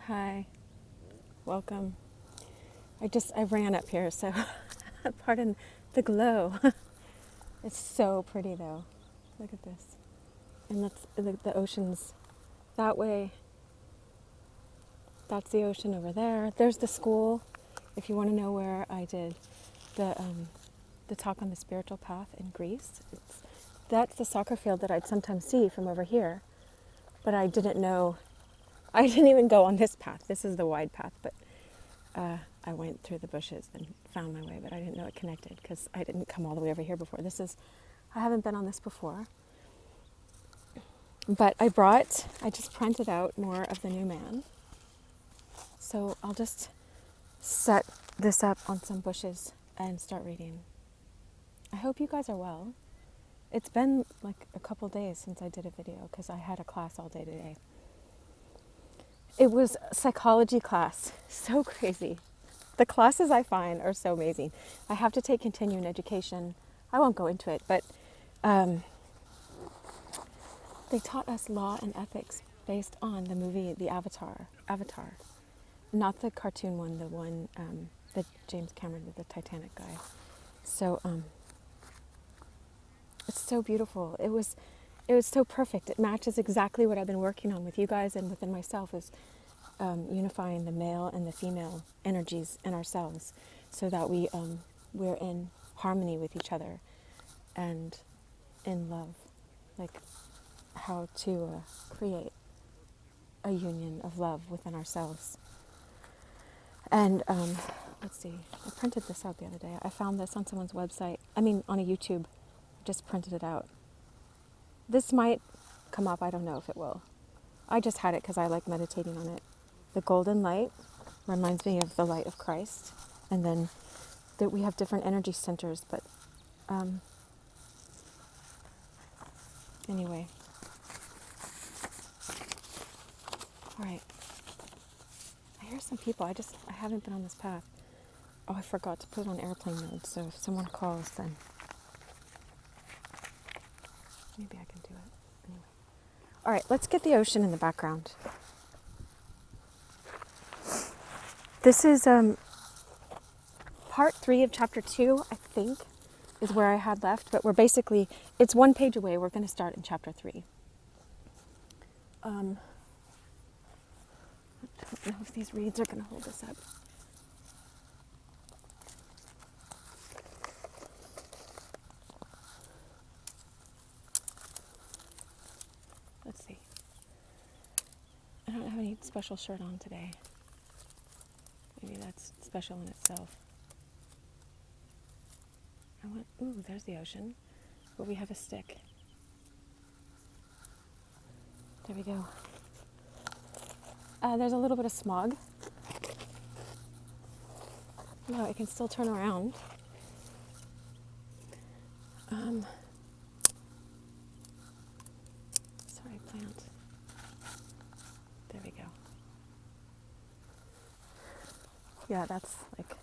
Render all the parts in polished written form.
Hi, welcome. I ran up here, so pardon the glow. It's so pretty though. Look at this. And that's the ocean's that way. That's the ocean over there. There's the school. If you want to know where I did the talk on the spiritual path in Greece, that's the soccer field that I'd sometimes see from over here. But I didn't know. I didn't even go on this path. This is the wide path, but I went through the bushes and found my way, but I didn't know it connected because I didn't come all the way over here before. I haven't been on this before. But I just printed out more of the new man. So I'll just set this up on some bushes and start reading. I hope you guys are well. It's been like a couple days since I did a video because I had a class all day today. It was a psychology class. So crazy. The classes I find are so amazing. I have to take continuing education. I won't go into it, but they taught us law and ethics based on the movie The Avatar. Not the cartoon one, the one that James Cameron did, the Titanic guy. So it's so beautiful. It was so perfect. It matches exactly what I've been working on with you guys and within myself, is unifying the male and the female energies in ourselves so that we're in harmony with each other and in love. Like how to create a union of love within ourselves. And let's see, I printed this out the other day. I found this on someone's website. On a YouTube. Just printed it out. This might come up. I don't know if it will. I just had it because I like meditating on it. The golden light reminds me of the light of Christ. And then that we have different energy centers. But anyway. All right. I hear some people. I haven't been on this path. Oh, I forgot to put it on airplane mode. So if someone calls, then maybe I can do it. Anyway. All right, let's get the ocean in the background. This is part 3 of chapter 2, I think, is where I had left. But it's one page away. We're going to start in chapter 3. I don't know if these reeds are going to hold us up. Let's see. I don't have any special shirt on today. Maybe that's special in itself. Ooh, there's the ocean. But we have a stick. There we go. There's a little bit of smog. No, I can still turn around. Sorry, plant. There we go. Yeah, that's like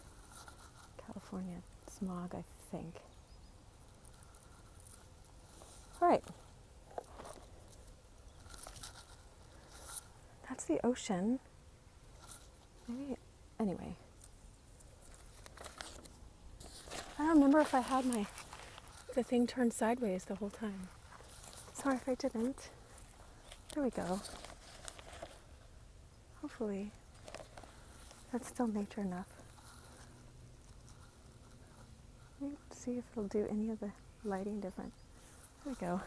California smog, I think. All right. That's the ocean. Anyway. I don't remember if I had the thing turned sideways the whole time. Sorry if I didn't. There we go. Hopefully that's still nature enough. Let me see if it'll do any of the lighting different. There we go.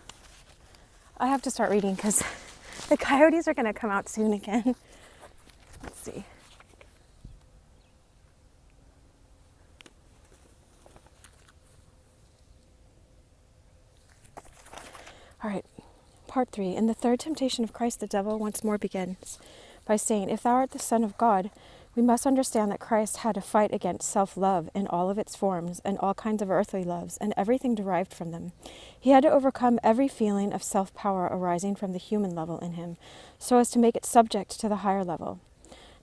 I have to start reading because the coyotes are going to come out soon again. Let's see. All right, part 3. In the third temptation of Christ, the devil once more begins by saying, "If thou art the Son of God, we must understand that Christ had to fight against self-love in all of its forms and all kinds of earthly loves and everything derived from them. He had to overcome every feeling of self-power arising from the human level in him so as to make it subject to the higher level.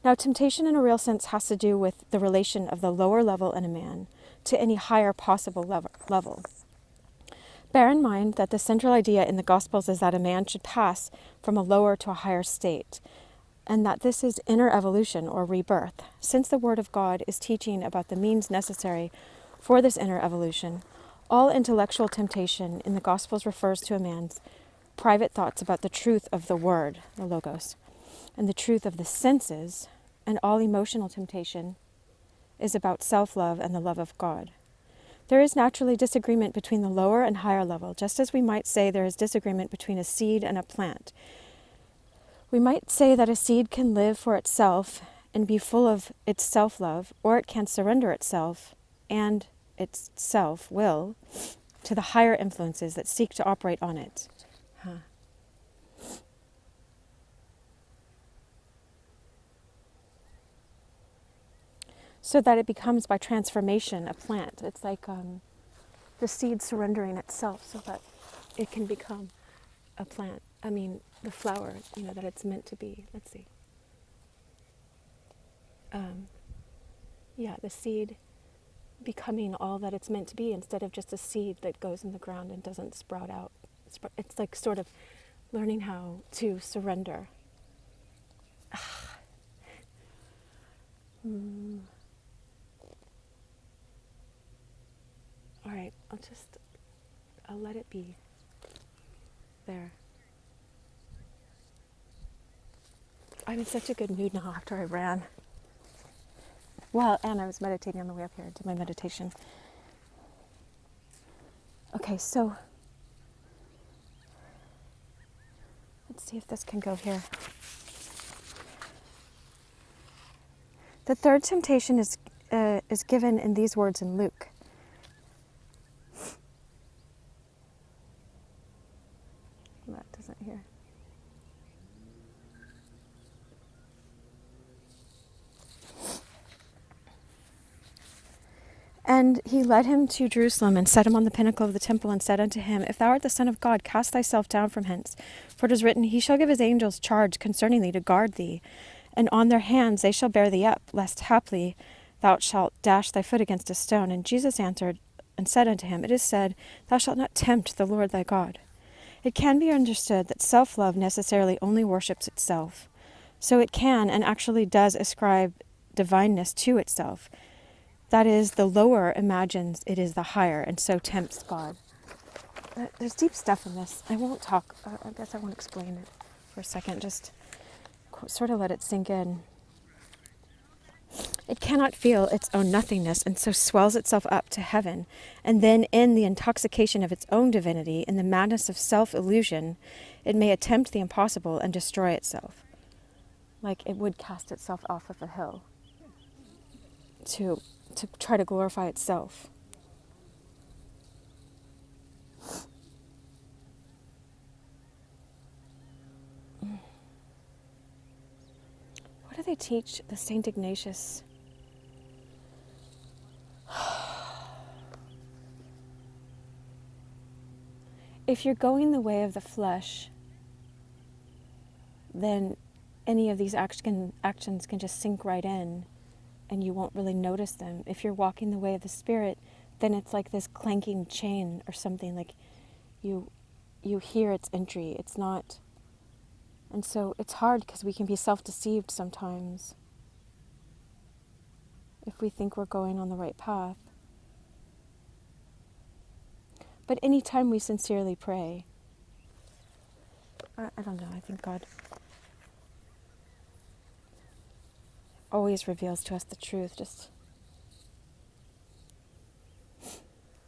Now, temptation in a real sense has to do with the relation of the lower level in a man to any higher possible level. Bear in mind that the central idea in the Gospels is that a man should pass from a lower to a higher state. and that this is inner evolution or rebirth. Since the Word of God is teaching about the means necessary for this inner evolution, all intellectual temptation in the Gospels refers to a man's private thoughts about the truth of the Word, the Logos, and the truth of the senses, and all emotional temptation is about self-love and the love of God. There is naturally disagreement between the lower and higher level, just as we might say there is disagreement between a seed and a plant. We might say that a seed can live for itself and be full of its self-love, or it can surrender itself and its self-will to the higher influences that seek to operate on it. So that it becomes by transformation a plant. It's like the seed surrendering itself so that it can become a plant. I mean, the flower, that it's meant to be. Let's see. The seed becoming all that it's meant to be instead of just a seed that goes in the ground and doesn't sprout out. It's like sort of learning how to surrender. All right, I'll let it be there. I'm in such a good mood now after I ran. Well, and I was meditating on the way up here. I did my meditation. Okay, so let's see if this can go here. The third temptation is given in these words in Luke. That doesn't hear. And he led him to Jerusalem and set him on the pinnacle of the temple and said unto him, If thou art the Son of God, cast thyself down from hence. For it is written, He shall give his angels charge concerning thee to guard thee, and on their hands they shall bear thee up, lest haply thou shalt dash thy foot against a stone. And Jesus answered and said unto him, It is said, Thou shalt not tempt the Lord thy God. It can be understood that self-love necessarily only worships itself. So it can and actually does ascribe divineness to itself. That is, the lower imagines it is the higher, and so tempts God. There's deep stuff in this. I won't talk. I guess I won't explain it for a second. Just sort of let it sink in. It cannot feel its own nothingness, and so swells itself up to heaven. And then in the intoxication of its own divinity, in the madness of self-illusion, it may attempt the impossible and destroy itself. Like it would cast itself off of a hill to try to glorify itself. What do they teach the Saint Ignatius? If you're going the way of the flesh, then any of these actions can just sink right in and you won't really notice them. If you're walking the way of the Spirit, then it's like this clanking chain or something, like you hear its entry. It's not. And so it's hard because we can be self-deceived sometimes if we think we're going on the right path. But anytime we sincerely pray, I don't know, I think God always reveals to us the truth. Just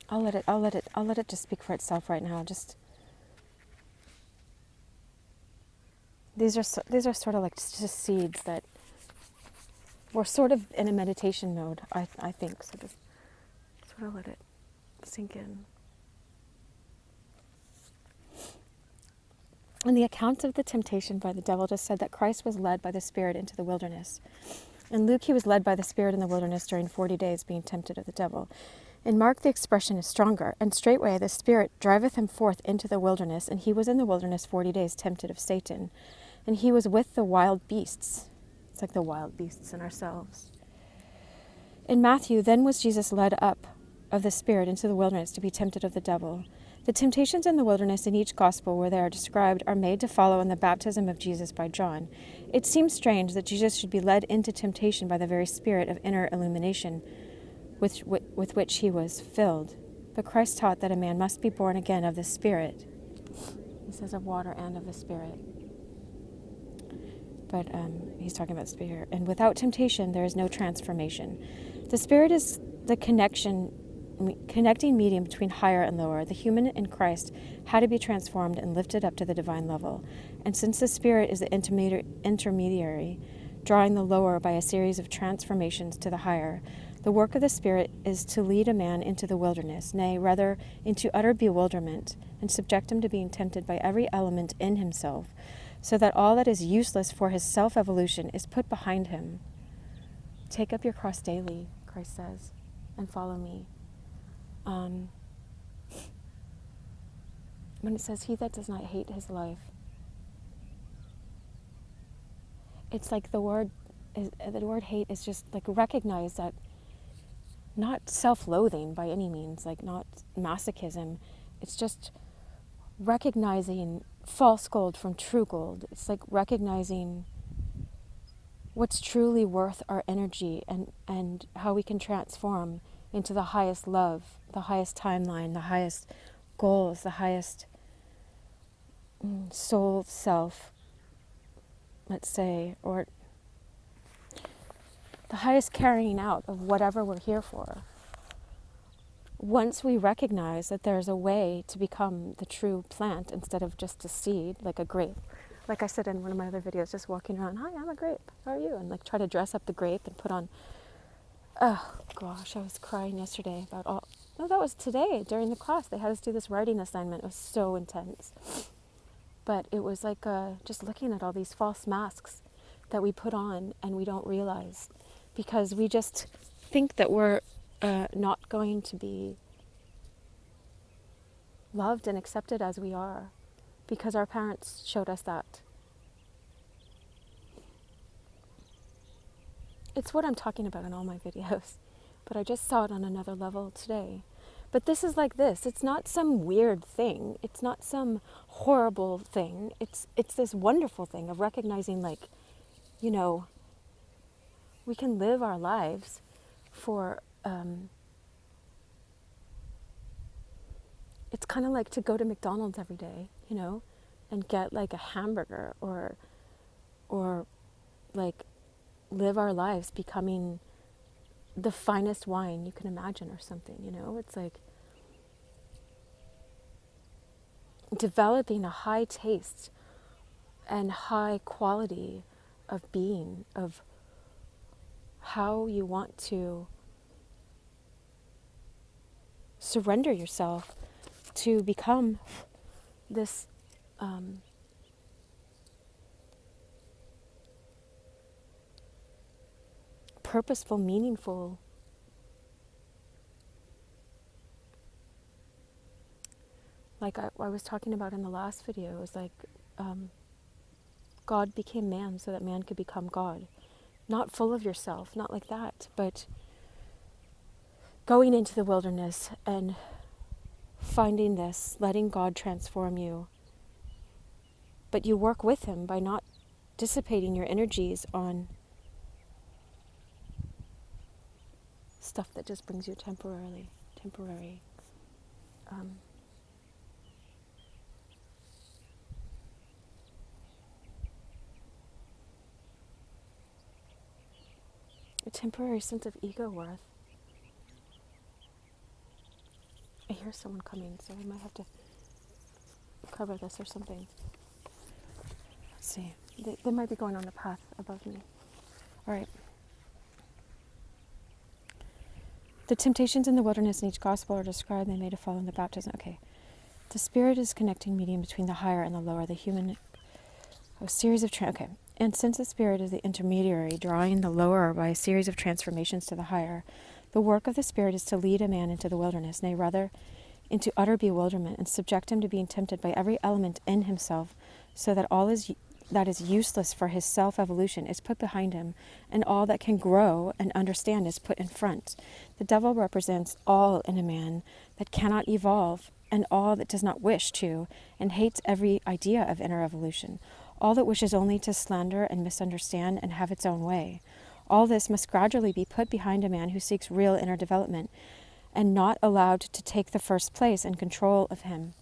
I'll let it just speak for itself right now. Just these are sort of like just seeds that we're sort of in a meditation mode, I think. So just sort of let it sink in. In the accounts of the temptation by the devil, it is said that Christ was led by the Spirit into the wilderness. In Luke, he was led by the Spirit in the wilderness during 40 days, being tempted of the devil. In Mark, the expression is stronger, and straightway the Spirit driveth him forth into the wilderness, and he was in the wilderness 40 days, tempted of Satan. And he was with the wild beasts. It's like the wild beasts in ourselves. In Matthew, then was Jesus led up of the Spirit into the wilderness to be tempted of the devil. The temptations in the wilderness in each gospel where they are described are made to follow in the baptism of Jesus by John. It seems strange that Jesus should be led into temptation by the very spirit of inner illumination with which he was filled. But Christ taught that a man must be born again of the Spirit. He says of water and of the Spirit. But he's talking about Spirit. And without temptation, there is no transformation. The Spirit is the connecting medium between higher and lower. The human in Christ had to be transformed and lifted up to the divine level. And since the Spirit is the intermediary, drawing the lower by a series of transformations to the higher, the work of the Spirit is to lead a man into the wilderness, nay, rather into utter bewilderment, and subject him to being tempted by every element in himself, so that all that is useless for his self-evolution is put behind him. Take up your cross daily, Christ says, and follow me. When it says, he that does not hate his life, it's like the word hate is just like recognize that, not self-loathing by any means, like not masochism. It's just recognizing false gold from true gold. It's like recognizing what's truly worth our energy and how we can transform into the highest love, the highest timeline, the highest goals, the highest soul self, let's say, or the highest carrying out of whatever we're here for. Once we recognize that there's a way to become the true plant instead of just a seed, like a grape. Like I said in one of my other videos, just walking around, hi, I'm a grape, how are you? And like try to dress up the grape and put on, oh gosh, I was crying yesterday about all, no, that was today during the class. They had us do this writing assignment. It was so intense. But it was like just looking at all these false masks that we put on and we don't realize, because we just think that we're not going to be loved and accepted as we are, because our parents showed us that. It's what I'm talking about in all my videos, but I just saw it on another level today. But this is like this. It's not some weird thing. It's not some horrible thing. It's this wonderful thing of recognizing, like, you know, we can live our lives for, it's kind of like to go to McDonald's every day, you know, and get like a hamburger or like live our lives becoming the finest wine you can imagine or something, you know. It's like developing a high taste and high quality of being, of how you want to surrender yourself to become this purposeful, meaningful, like I was talking about in the last video. It was like God became man so that man could become God. Not full of yourself, not like that, but going into the wilderness and finding this, letting God transform you. But you work with him by not dissipating your energies on stuff that just brings you temporary. A temporary sense of ego worth. I hear someone coming, so I might have to cover this or something. Let's see. They might be going on the path above me. All right. The temptations in the wilderness in each gospel are described and made to follow in the baptism. Okay. The Spirit is connecting medium between the higher and the lower, the human, a series of, okay. And since the Spirit is the intermediary, drawing the lower by a series of transformations to the higher, the work of the Spirit is to lead a man into the wilderness, nay, rather, into utter bewilderment, and subject him to being tempted by every element in himself, so that all that is useless for his self-evolution is put behind him, and all that can grow and understand is put in front. The devil represents all in a man that cannot evolve and all that does not wish to, and hates every idea of inner evolution, all that wishes only to slander and misunderstand and have its own way. All this must gradually be put behind a man who seeks real inner development, and not allowed to take the first place in control of him.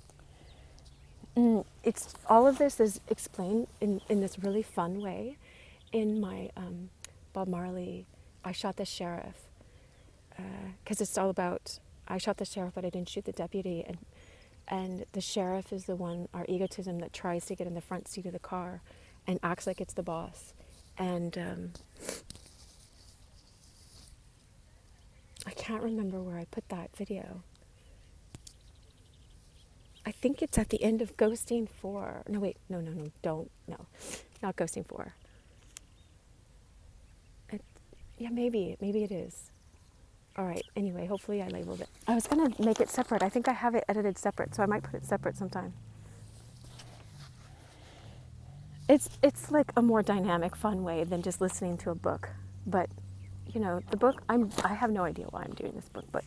It's all of this is explained in this really fun way in my Bob Marley, I Shot the Sheriff, because it's all about, I shot the sheriff but I didn't shoot the deputy, and the sheriff is the one, our egotism, that tries to get in the front seat of the car and acts like it's the boss. And I can't remember where I put that video. I think it's at the end of Ghosting 4. No, wait, no, not Ghosting 4. Yeah, maybe it is. All right, anyway, hopefully I labeled it. I was going to make it separate. I think I have it edited separate, so I might put it separate sometime. It's like a more dynamic, fun way than just listening to a book. But, you know, the book, I have no idea why I'm doing this book, but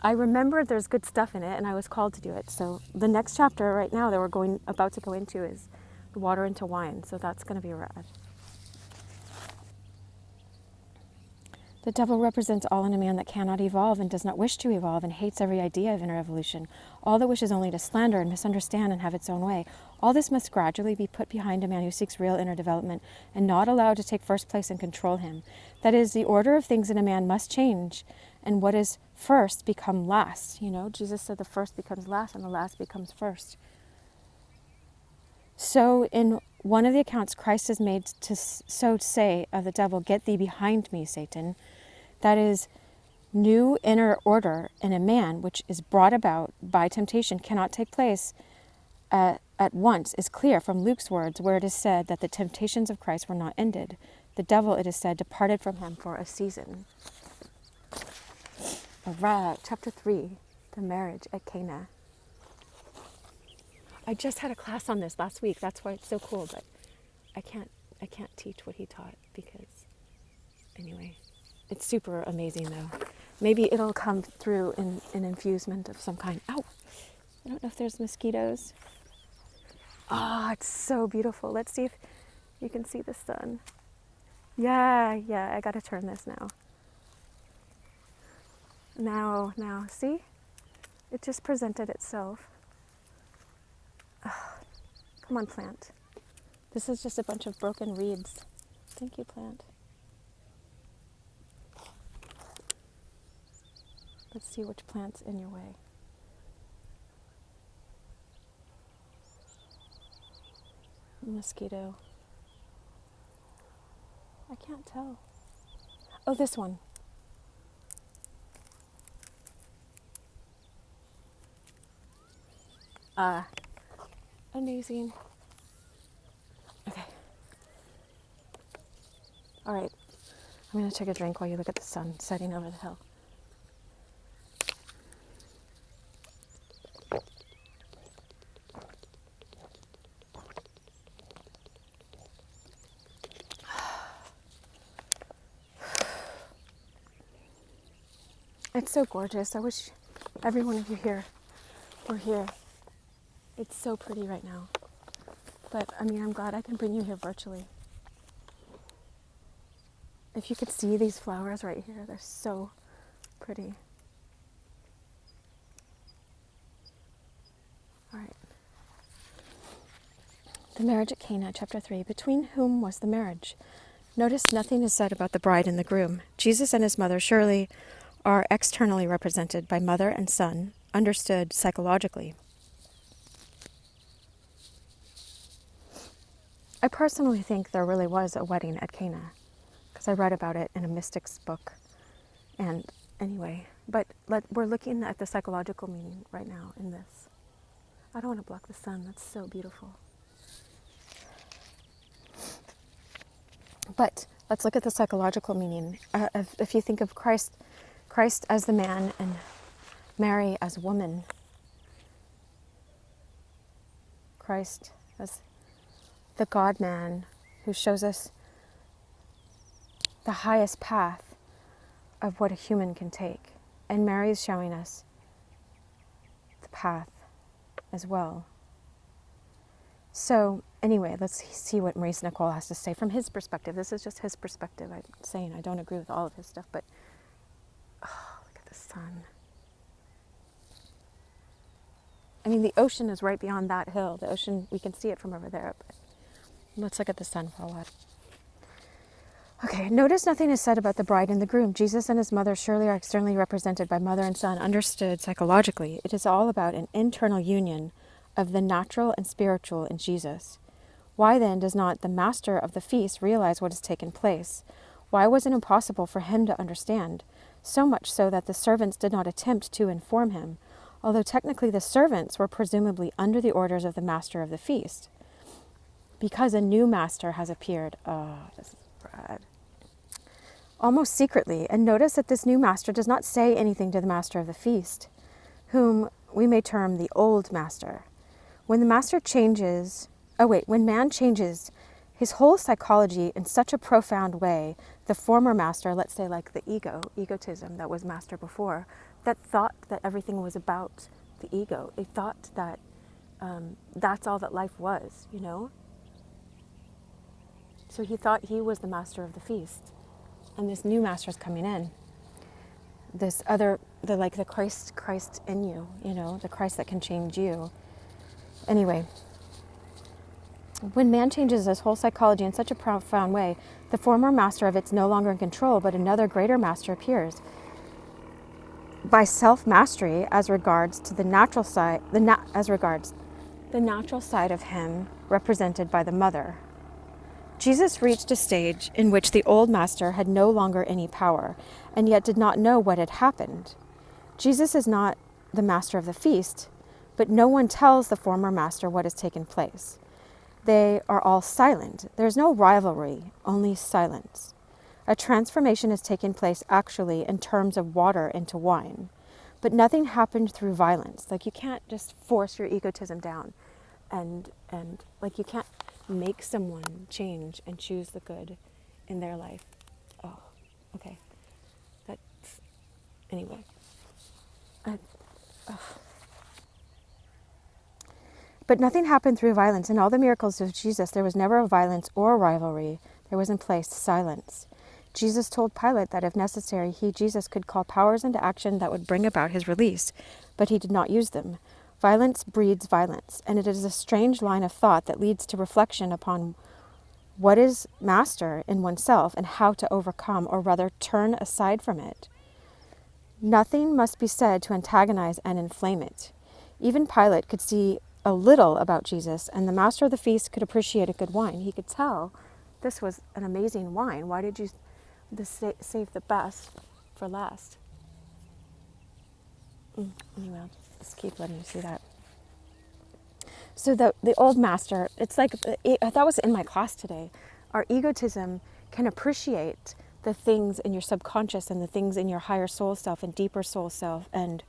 I remember there's good stuff in it, and I was called to do it. So the next chapter right now that we're about to go into is the water into wine. So that's going to be rad. The devil represents all in a man that cannot evolve and does not wish to evolve and hates every idea of inner evolution, all that wishes only to slander and misunderstand and have its own way. All this must gradually be put behind a man who seeks real inner development and not allowed to take first place and control him. That is, the order of things in a man must change, and what is first become last. You know, Jesus said the first becomes last and the last becomes first. So in one of the accounts, Christ is made to so say of the devil, "Get thee behind me, Satan." That is, new inner order in a man, which is brought about by temptation, cannot take place at once, is clear from Luke's words, where it is said that the temptations of Christ were not ended. The devil, it is said, departed from him for a season. All right, chapter 3, the marriage at Cana. I just had a class on this last week. That's why it's so cool, but I can't teach what he taught because, anyway, it's super amazing though. Maybe it'll come through in an infusement of some kind. Ow! I don't know if there's mosquitoes. Oh, it's so beautiful. Let's see if you can see the sun. Yeah, I gotta turn this now. Now, see? It just presented itself. Oh, come on, plant. This is just a bunch of broken reeds. Thank you, plant. Let's see which plant's in your way. Mosquito. I can't tell. Oh, this one. Amazing. Okay. All right. I'm going to take a drink while you look at the sun setting over the hill. It's so gorgeous. I wish every one of you here were here. It's so pretty right now. But, I mean, I'm glad I can bring you here virtually. If you could see these flowers right here, they're so pretty. All right. The marriage at Cana, chapter 3. Between whom was the marriage? Notice nothing is said about the bride and the groom. Jesus and his mother surely are externally represented by mother and son, understood psychologically. I personally think there really was a wedding at Cana, because I read about it in a mystic's book. And anyway, but we're looking at the psychological meaning right now in this. I don't want to block the sun. That's so beautiful. But let's look at the psychological meaning. If you think of Christ as the man and Mary as woman, Christ as the God-man who shows us the highest path of what a human can take. And Mary is showing us the path as well. So anyway, let's see what Maurice Nicoll has to say from his perspective. This is just his perspective. I'm saying I don't agree with all of his stuff, but look at the sun. I mean, the ocean is right beyond that hill. The ocean, we can see it from over there. But let's look at the sun for a while. Okay, notice nothing is said about the bride and the groom. Jesus and his mother surely are externally represented by mother and son. Understood psychologically, it is all about an internal union of the natural and spiritual in Jesus. Why then does not the master of the feast realize what has taken place? Why was it impossible for him to understand? So much so that the servants did not attempt to inform him, although technically the servants were presumably under the orders of the master of the feast. Because a new master has appeared. Oh, this is bad. Almost secretly, and notice that this new master does not say anything to the master of the feast, whom we may term the old master. When man changes his whole psychology in such a profound way, the former master, let's say like the egotism that was master before, that thought that everything was about the ego. It thought that that's all that life was, you know? So he thought he was the master of the feast. And this new master is coming in. This other, the Christ in you, you know, the Christ that can change you. Anyway, when man changes his whole psychology in such a profound way, the former master of it's no longer in control, but another greater master appears. By self-mastery, as regards to the natural side, the natural side of him represented by the mother. Jesus reached a stage in which the old master had no longer any power, and yet did not know what had happened. Jesus is not the master of the feast, but no one tells the former master what has taken place. They are all silent. There is no rivalry, only silence. A transformation has taken place actually in terms of water into wine, but nothing happened through violence. Like you can't just force your egotism down, and like you can't make someone change and choose the good in their life. Oh, okay. Anyway. But nothing happened through violence. In all the miracles of Jesus, there was never a violence or a rivalry. There was in place silence. Jesus told Pilate that if necessary, he, Jesus, could call powers into action that would bring about his release, but he did not use them. Violence breeds violence, and it is a strange line of thought that leads to reflection upon what is master in oneself and how to overcome, or rather turn aside from it. Nothing must be said to antagonize and inflame it. Even Pilate could see a little about Jesus, and the master of the feast could appreciate a good wine. He could tell this was an amazing wine. Why did you save the best for last? Anyway, I'll just keep letting you see that. So the old master, it's like, I thought it was in my class today, our egotism can appreciate the things in your subconscious and the things in your higher soul self and deeper soul self, and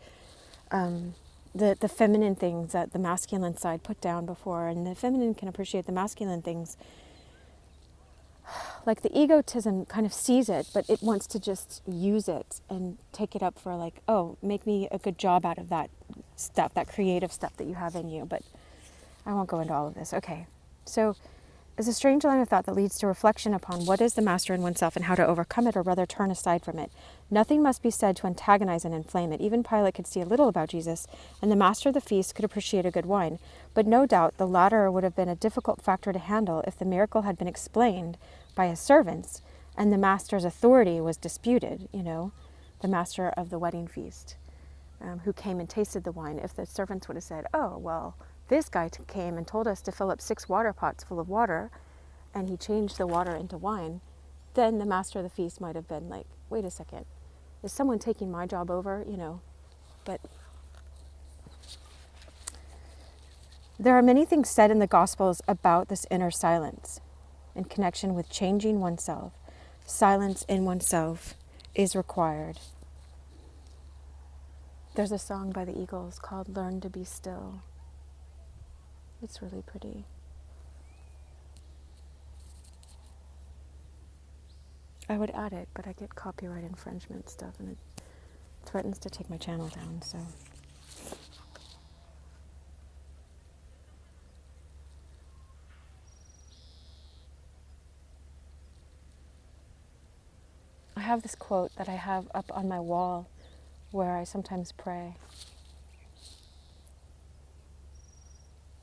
the feminine things that the masculine side put down before, and the feminine can appreciate the masculine things. Like the egotism kind of sees it, but it wants to just use it and take it up for like, oh, make me a good job out of that stuff, that creative stuff that you have in you. But I won't go into all of this. Okay, so it's a strange line of thought that leads to reflection upon what is the master in oneself and how to overcome it, or rather turn aside from it. Nothing must be said to antagonize and inflame it. Even Pilate could see a little about Jesus, and the master of the feast could appreciate a good wine. But no doubt the latter would have been a difficult factor to handle if the miracle had been explained by his servants and the master's authority was disputed, you know, the master of the wedding feast, who came and tasted the wine. If the servants would have said, oh, well, this guy came and told us to fill up 6 water pots full of water, and he changed the water into wine, then the master of the feast might have been like, wait a second, is someone taking my job over, you know? But there are many things said in the Gospels about this inner silence in connection with changing oneself. Silence in oneself is required. There's a song by the Eagles called Learn to Be Still. It's really pretty. I would add it, but I get copyright infringement stuff, and it threatens to take my channel down, so. have this quote that I have up on my wall where I sometimes pray.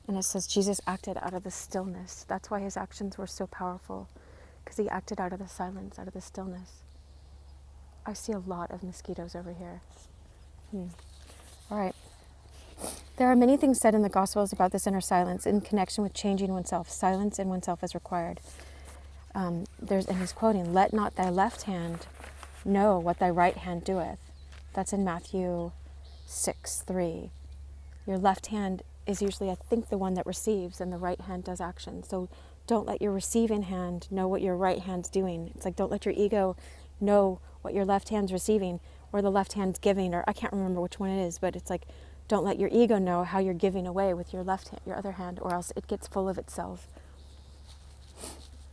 And it says, Jesus acted out of the stillness. That's why his actions were so powerful, because he acted out of the silence, out of the stillness. I see a lot of mosquitoes over here. All right. There are many things said in the Gospels about this inner silence in connection with changing oneself. Silence in oneself is required. And he's quoting, let not thy left hand know what thy right hand doeth. That's in Matthew 6:3. Your left hand is usually, I think, the one that receives, and the right hand does action. So don't let your receiving hand know what your right hand's doing. It's like, don't let your ego know what your left hand's receiving or the left hand's giving, or I can't remember which one it is, but it's like, don't let your ego know how you're giving away with your left hand, your other hand, or else it gets full of itself.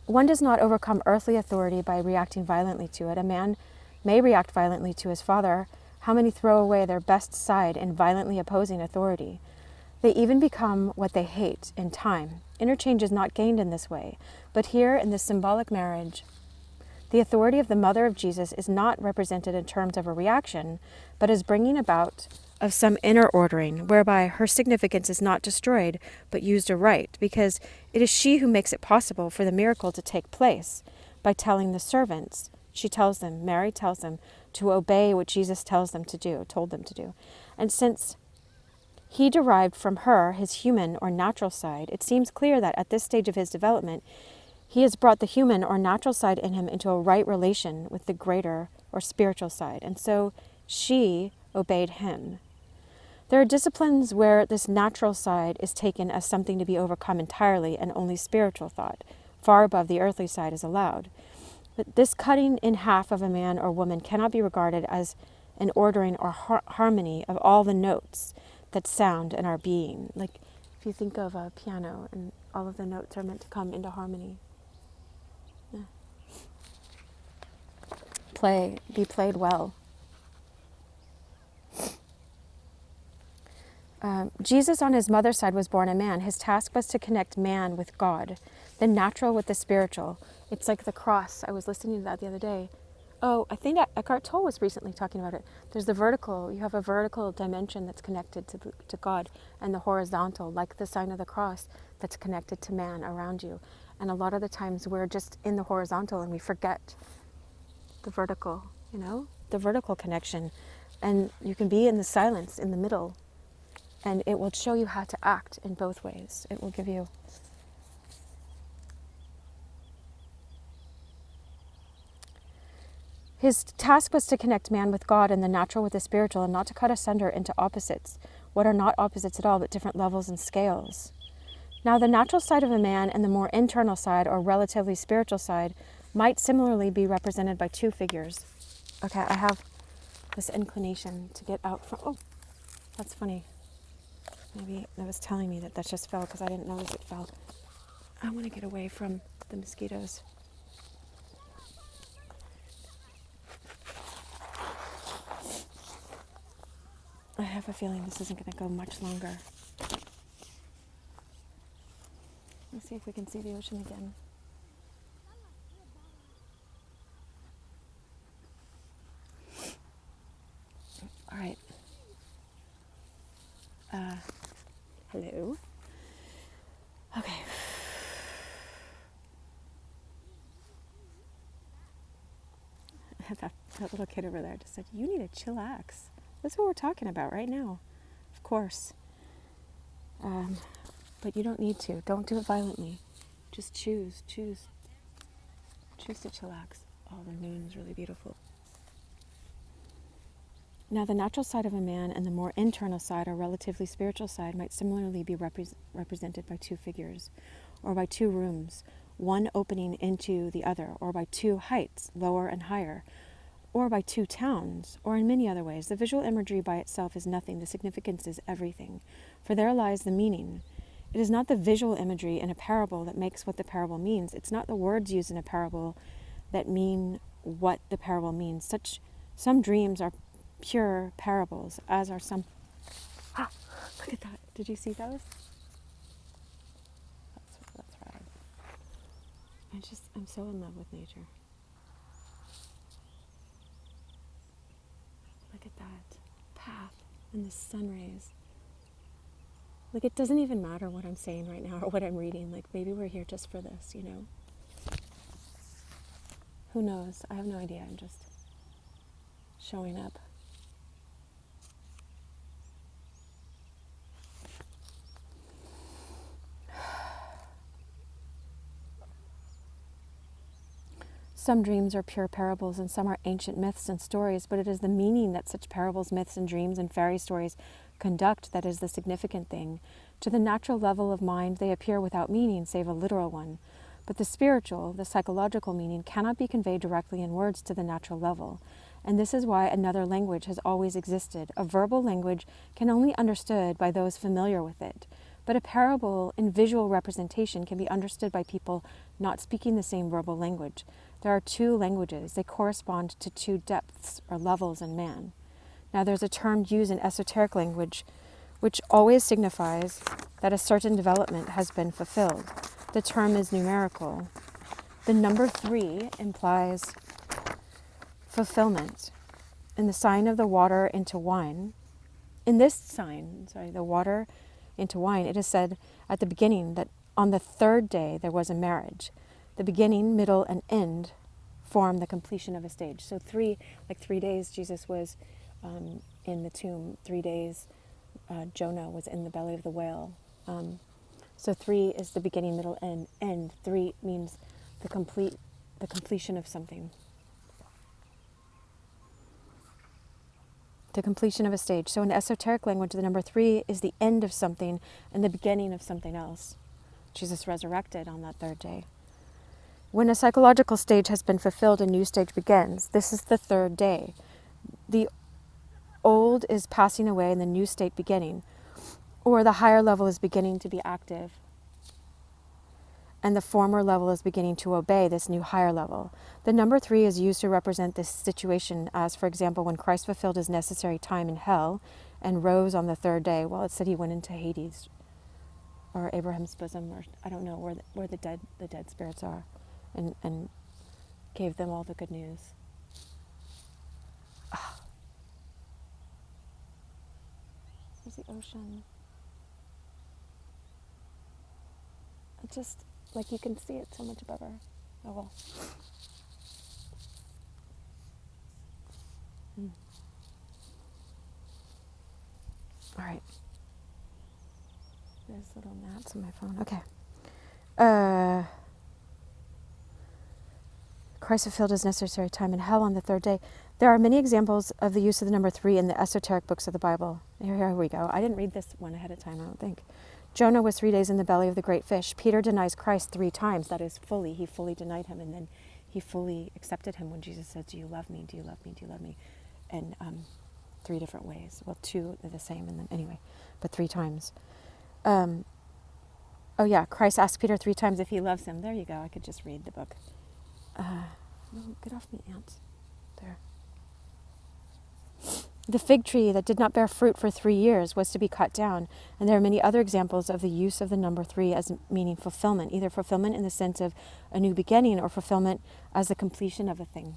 One does not overcome earthly authority by reacting violently to it. A man may react violently to his father. How many throw away their best side in violently opposing authority? They even become what they hate in time. Interchange is not gained in this way, but here in this symbolic marriage, the authority of the mother of Jesus is not represented in terms of a reaction, but as bringing about of some inner ordering, whereby her significance is not destroyed, but used aright, because it is she who makes it possible for the miracle to take place by telling the servants, Mary tells them to obey what Jesus told them to do. And since he derived from her his human or natural side, it seems clear that at this stage of his development, he has brought the human or natural side in him into a right relation with the greater or spiritual side, and so she obeyed him. There are disciplines where this natural side is taken as something to be overcome entirely, and only spiritual thought, far above the earthly side, is allowed. But this cutting in half of a man or woman cannot be regarded as an ordering or harmony of all the notes that sound in our being. Like if you think of a piano and all of the notes are meant to come into harmony. Yeah. Be played well. Jesus on his mother's side was born a man. His task was to connect man with God, the natural with the spiritual. It's like the cross. I was listening to that the other day. Oh, I think Eckhart Tolle was recently talking about it. There's the vertical. You have a vertical dimension that's connected to God, and the horizontal, like the sign of the cross, that's connected to man around you. And a lot of the times we're just in the horizontal and we forget the vertical, the vertical connection. And you can be in the silence in the middle, and it will show you how to act in both ways. It will give you... His task was to connect man with God and the natural with the spiritual, and not to cut asunder into opposites, what are not opposites at all, but different levels and scales. Now, the natural side of a man and the more internal side, or relatively spiritual side, might similarly be represented by two figures. Okay, I have this inclination to get out from... Oh, that's funny. Maybe that was telling me that just fell because I didn't notice it fell. I want to get away from the mosquitoes. I have a feeling this isn't going to go much longer. Let's see if we can see the ocean again. All right. Hello. Okay. I have that little kid over there just said, you need to chillax. That's what we're talking about right now. Of course. But you don't need to. Don't do it violently. Just choose to chillax. Oh, the moon is really beautiful. Now, the natural side of a man and the more internal side, or relatively spiritual side, might similarly be represented by two figures, or by two rooms, one opening into the other, or by two heights, lower and higher, or by two towns, or in many other ways. The visual imagery by itself is nothing. The significance is everything, for there lies the meaning. It is not the visual imagery in a parable that makes what the parable means. It's not the words used in a parable that mean what the parable means. Some dreams are pure parables, as are some... Look at that. Did you see those? That's rad. I'm so in love with nature. path and the sun rays. Like, it doesn't even matter what I'm saying right now or what I'm reading. Like, maybe we're here just for this, you know? Who knows? I have no idea. I'm just showing up. Some dreams are pure parables and some are ancient myths and stories, but it is the meaning that such parables, myths, and dreams and fairy stories conduct that is the significant thing. To the natural level of mind, they appear without meaning, save a literal one. But the spiritual, the psychological meaning cannot be conveyed directly in words to the natural level. And this is why another language has always existed. A verbal language can only be understood by those familiar with it. But a parable in visual representation can be understood by people not speaking the same verbal language. There are two languages. They correspond to two depths or levels in man. Now there's a term used in esoteric language which always signifies that a certain development has been fulfilled. The term is numerical. The number 3 implies fulfillment. In the sign of the water into wine, in this sign, the water into wine, it is said at the beginning that on the third day there was a marriage. The beginning, middle, and end form the completion of a stage. So 3 days Jesus was in the tomb. 3 days Jonah was in the belly of the whale. So 3 is the beginning, middle, and end. 3 means the completion of something. The completion of a stage. So in esoteric language, the number 3 is the end of something and the beginning of something else. Jesus resurrected on that third day. When a psychological stage has been fulfilled, a new stage begins. This is the third day. The old is passing away and the new state beginning. Or the higher level is beginning to be active. And the former level is beginning to obey this new higher level. The number 3 is used to represent this situation as, for example, when Christ fulfilled his necessary time in hell and rose on the third day. Well, it said he went into Hades or Abraham's bosom, or I don't know where the dead spirits are, and gave them all the good news. There's the ocean. It just, like, you can see it so much better. Oh well. All right. There's little gnats on my phone. Okay. Christ fulfilled his necessary time in hell on the third day. There are many examples of the use of the number 3 in the esoteric books of the Bible. Here we go. I didn't read this one ahead of time, I don't think. Jonah was 3 days in the belly of the great fish. Peter denies Christ 3 times. That is fully. He fully denied him, and then he fully accepted him when Jesus said, "Do you love me? Do you love me? Do you love me?" And 3 different ways. Well, 2 are the same, and then anyway, but 3 times. Christ asked Peter 3 times if he loves him. There you go. I could just read the book. No, get off me, ants. There. The fig tree that did not bear fruit for 3 years was to be cut down. And there are many other examples of the use of the number 3 as meaning fulfillment, either fulfillment in the sense of a new beginning or fulfillment as the completion of a thing.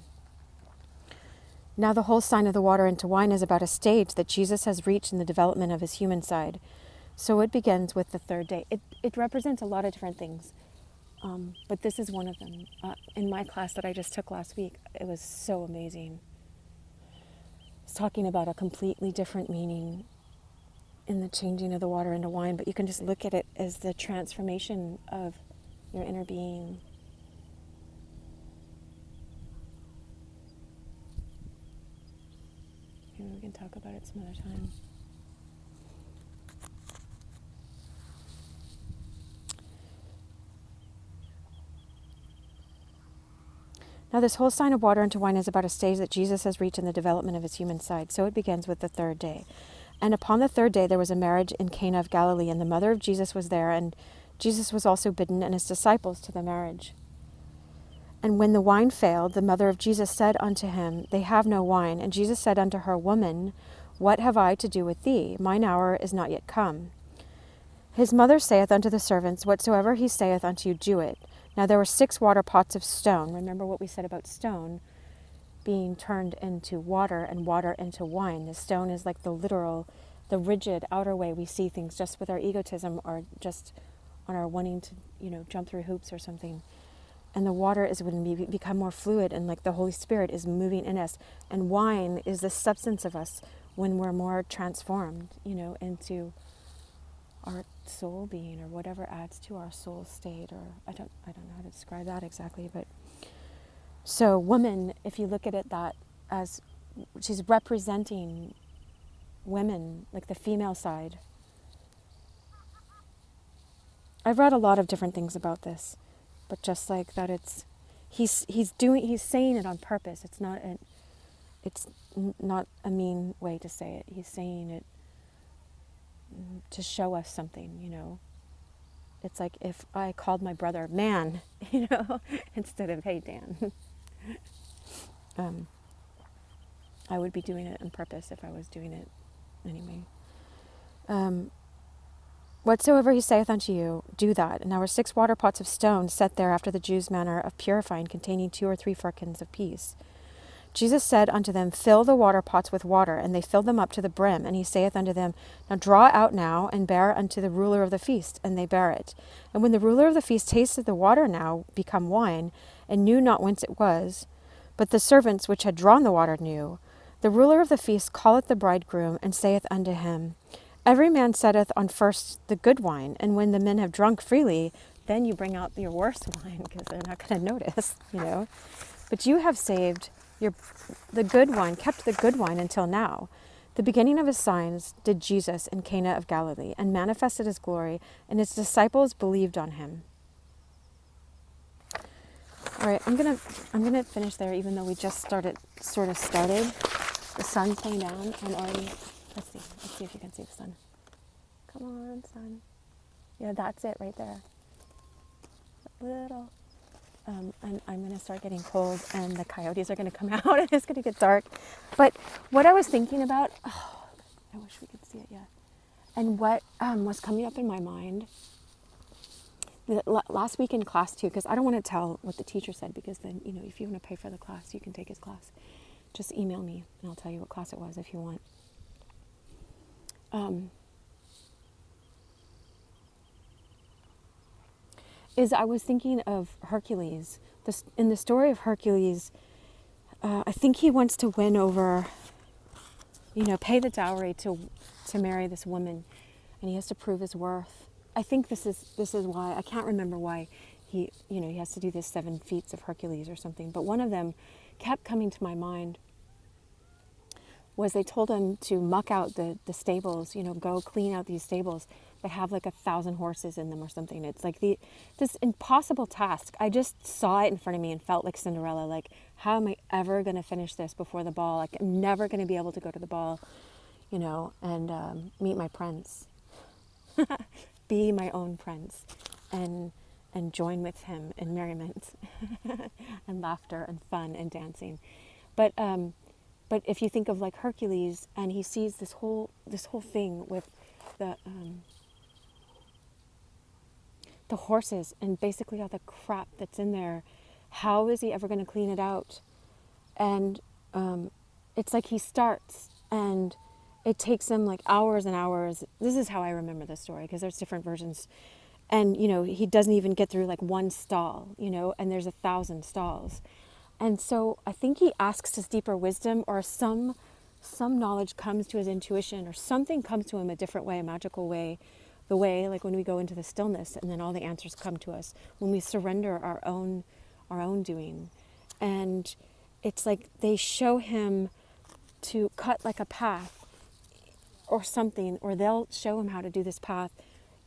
Now the whole sign of the water into wine is about a stage that Jesus has reached in the development of his human side. So it begins with the third day. It represents a lot of different things, but this is one of them. In my class that I just took last week, it was so amazing. It's talking about a completely different meaning in the changing of the water into wine, but you can just look at it as the transformation of your inner being. Maybe we can talk about it some other time. Now this whole sign of water into wine is about a stage that Jesus has reached in the development of his human side. So it begins with the third day. And upon the third day there was a marriage in Cana of Galilee, and the mother of Jesus was there, and Jesus was also bidden and his disciples to the marriage. And when the wine failed, the mother of Jesus said unto him, They have no wine. And Jesus said unto her, Woman, what have I to do with thee? Mine hour is not yet come. His mother saith unto the servants, Whatsoever he saith unto you, do it. Now there were 6 water pots of stone. Remember what we said about stone. being turned into water and water into wine. The stone is like the literal, the rigid outer way we see things just with our egotism or just on our wanting to, jump through hoops or something. And the water is when we become more fluid and like the Holy Spirit is moving in us. And wine is the substance of us when we're more transformed, into our soul being or whatever adds to our soul state, or I don't know how to describe that exactly. But so woman, if you look at it that as she's representing women, like the female side. I've read a lot of different things about this, but just like that, he's saying it on purpose. It's not a mean way to say it. He's saying it to show us something, It's like if I called my brother man, instead of hey Dan. I would be doing it on purpose if I was doing it anyway. Whatsoever he saith unto you, do that. And there were 6 water pots of stone set there after the Jews' manner of purifying, containing 2 or 3 firkins of peace. Jesus said unto them, fill the water pots with water, and they filled them up to the brim. And he saith unto them, now draw out now, and bear unto the ruler of the feast. And they bare it. And when the ruler of the feast tasted the water now become wine, and knew not whence it was, but the servants which had drawn the water knew, the ruler of the feast calleth the bridegroom, and saith unto him, every man setteth on first the good wine, and when the men have drunk freely, then you bring out your worst wine, because they're not going to notice, But you have saved the good wine, kept the good wine until now. The beginning of his signs did Jesus in Cana of Galilee, and manifested his glory, and his disciples believed on him. All right, I'm gonna finish there, even though we just started. The sun's going down. I'm already. Let's see if you can see the sun. Come on, sun. Yeah, that's it right there. A little. And I'm going to start getting cold, and the coyotes are going to come out, and it's going to get dark. But what I was thinking about, I wish we could see it, yeah. And what was coming up in my mind last week in class too, because I don't want to tell what the teacher said, because then, if you want to pay for the class, you can take his class. Just email me, and I'll tell you what class it was if you want. Is I was thinking of Hercules. In the story of Hercules, I think he wants to win over, pay the dowry to marry this woman, and he has to prove his worth. I think this is why, I can't remember why he has to do this 7 feats of Hercules or something, but one of them kept coming to my mind was they told him to muck out the stables, go clean out these stables. They have like 1,000 horses in them or something. It's like this impossible task. I just saw it in front of me and felt like Cinderella. Like, how am I ever going to finish this before the ball? Like, I'm never going to be able to go to the ball, and meet my prince. Be my own prince. And join with him in merriment and laughter and fun and dancing. But if you think of like Hercules, and he sees this whole thing with the horses and basically all the crap that's in there, how is he ever going to clean it out? And it's like he starts, and it takes him like hours and hours. This is how I remember the story, because there's different versions. And he doesn't even get through like one stall, and there's 1,000 stalls. And so I think he asks his deeper wisdom, or some knowledge comes to his intuition, or something comes to him a different way, a magical way, the way like when we go into the stillness, and then all the answers come to us when we surrender our own doing. And it's like they show him to cut like a path or something, or they'll show him how to do this path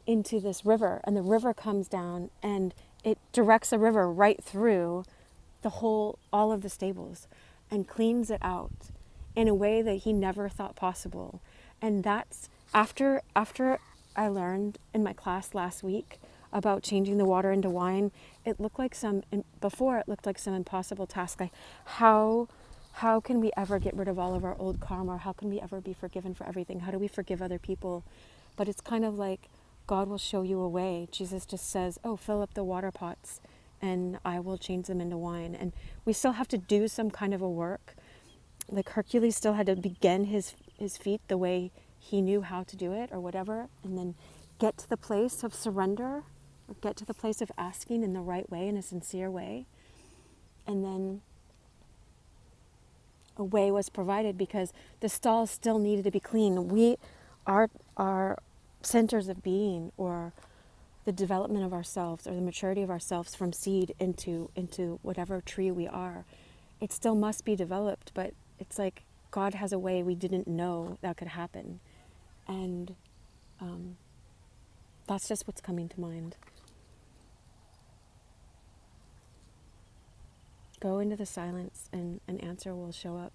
into this river, and the river comes down, and it directs the river right through all of the stables, and cleans it out in a way that he never thought possible. And that's after I learned in my class last week about changing the water into wine. It looked like some impossible task. Like how can we ever get rid of all of our old karma? Or how can we ever be forgiven for everything? How do we forgive other people? But it's kind of like God will show you a way. Jesus just says, fill up the water pots, and I will change them into wine. And we still have to do some kind of a work. Like Hercules still had to begin his feat the way he knew how to do it or whatever, and then get to the place of surrender, or get to the place of asking in the right way, in a sincere way. And then a way was provided because the stalls still needed to be clean. Our centers of being, or the development of ourselves, or the maturity of ourselves from seed into whatever tree we are, it still must be developed. But it's like God has a way we didn't know that could happen. And that's just what's coming to mind. Go into the silence and an answer will show up.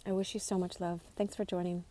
I wish you so much love. Thanks for joining.